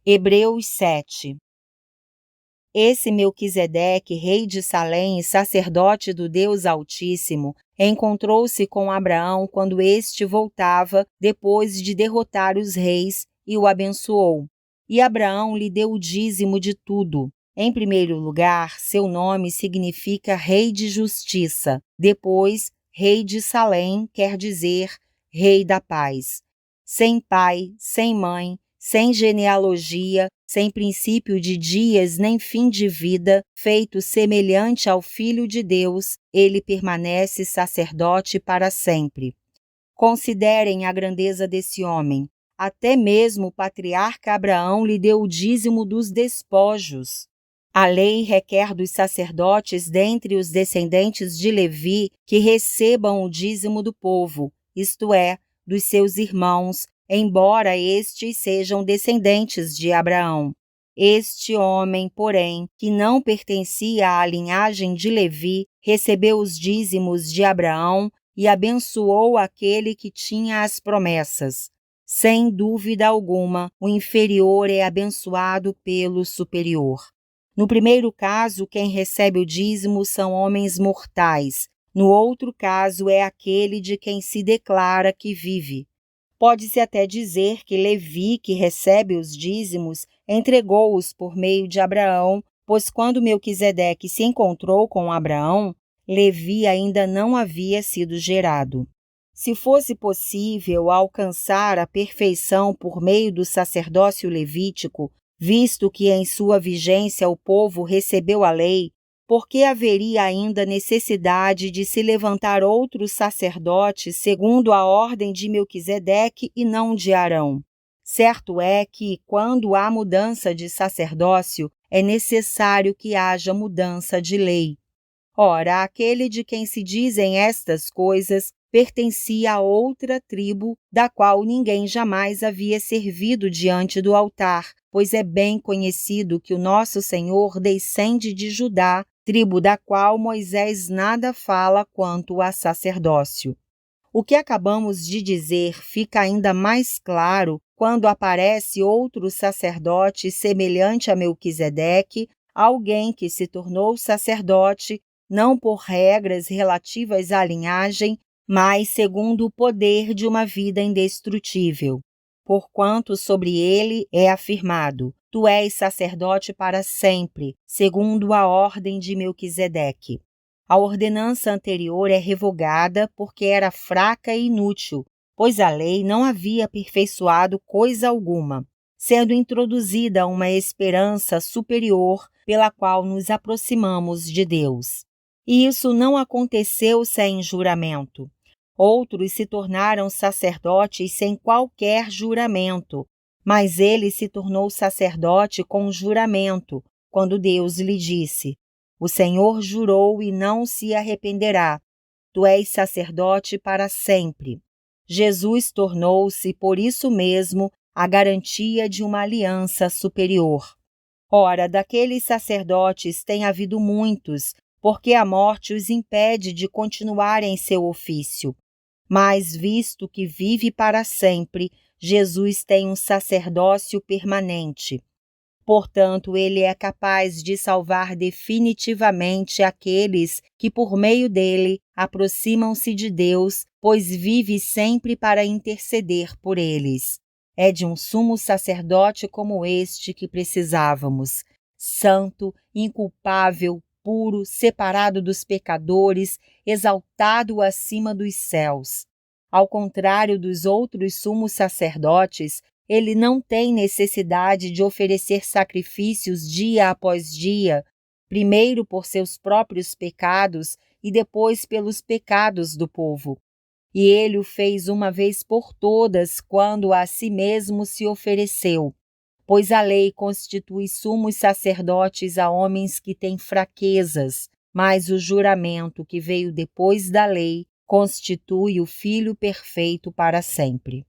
Hebreus 7. Esse Melquisedeque, rei de Salém e sacerdote do Deus Altíssimo, encontrou-se com Abraão quando este voltava depois de derrotar os reis e o abençoou. E Abraão lhe deu o dízimo de tudo. Em primeiro lugar, seu nome significa Rei de Justiça. Depois, Rei de Salém quer dizer Rei da Paz. Sem pai, sem mãe, sem genealogia, sem princípio de dias nem fim de vida, feito semelhante ao Filho de Deus, ele permanece sacerdote para sempre. Considerem a grandeza desse homem. Até mesmo o patriarca Abraão lhe deu o dízimo dos despojos. A lei requer dos sacerdotes dentre os descendentes de Levi que recebam o dízimo do povo, isto é, dos seus irmãos, embora estes sejam descendentes de Abraão. Este homem, porém, que não pertencia à linhagem de Levi, recebeu os dízimos de Abraão e abençoou aquele que tinha as promessas. Sem dúvida alguma, o inferior é abençoado pelo superior. No primeiro caso, quem recebe o dízimo são homens mortais. No outro caso, é aquele de quem se declara que vive. Pode-se até dizer que Levi, que recebe os dízimos, entregou-os por meio de Abraão, pois quando Melquisedeque se encontrou com Abraão, Levi ainda não havia sido gerado. Se fosse possível alcançar a perfeição por meio do sacerdócio levítico, visto que em sua vigência o povo recebeu a lei, por que haveria ainda necessidade de se levantar outro sacerdote segundo a ordem de Melquisedeque e não de Arão? Certo é que, quando há mudança de sacerdócio, é necessário que haja mudança de lei. Ora, aquele de quem se dizem estas coisas pertencia a outra tribo, da qual ninguém jamais havia servido diante do altar, pois é bem conhecido que o nosso Senhor descende de Judá, tribo da qual Moisés nada fala quanto a sacerdócio. O que acabamos de dizer fica ainda mais claro quando aparece outro sacerdote semelhante a Melquisedeque, alguém que se tornou sacerdote não por regras relativas à linhagem, mas segundo o poder de uma vida indestrutível. Porquanto sobre ele é afirmado: Tu és sacerdote para sempre, segundo a ordem de Melquisedeque. A ordenança anterior é revogada porque era fraca e inútil, pois a lei não havia aperfeiçoado coisa alguma, sendo introduzida uma esperança superior pela qual nos aproximamos de Deus. E isso não aconteceu sem juramento. Outros se tornaram sacerdotes sem qualquer juramento, mas ele se tornou sacerdote com juramento, quando Deus lhe disse: O Senhor jurou e não se arrependerá. Tu és sacerdote para sempre. Jesus tornou-se, por isso mesmo, a garantia de uma aliança superior. Ora, daqueles sacerdotes tem havido muitos, porque a morte os impede de continuar em seu ofício. Mas, visto que vive para sempre, Jesus tem um sacerdócio permanente. Portanto, ele é capaz de salvar definitivamente aqueles que, por meio dele, aproximam-se de Deus, pois vive sempre para interceder por eles. É de um sumo sacerdote como este que precisávamos, santo, inculpável, puro, separado dos pecadores, exaltado acima dos céus. Ao contrário dos outros sumos sacerdotes, ele não tem necessidade de oferecer sacrifícios dia após dia, primeiro por seus próprios pecados e depois pelos pecados do povo. E ele o fez uma vez por todas quando a si mesmo se ofereceu, pois a lei constitui sumos sacerdotes a homens que têm fraquezas, mas o juramento que veio depois da lei constitui o Filho perfeito para sempre.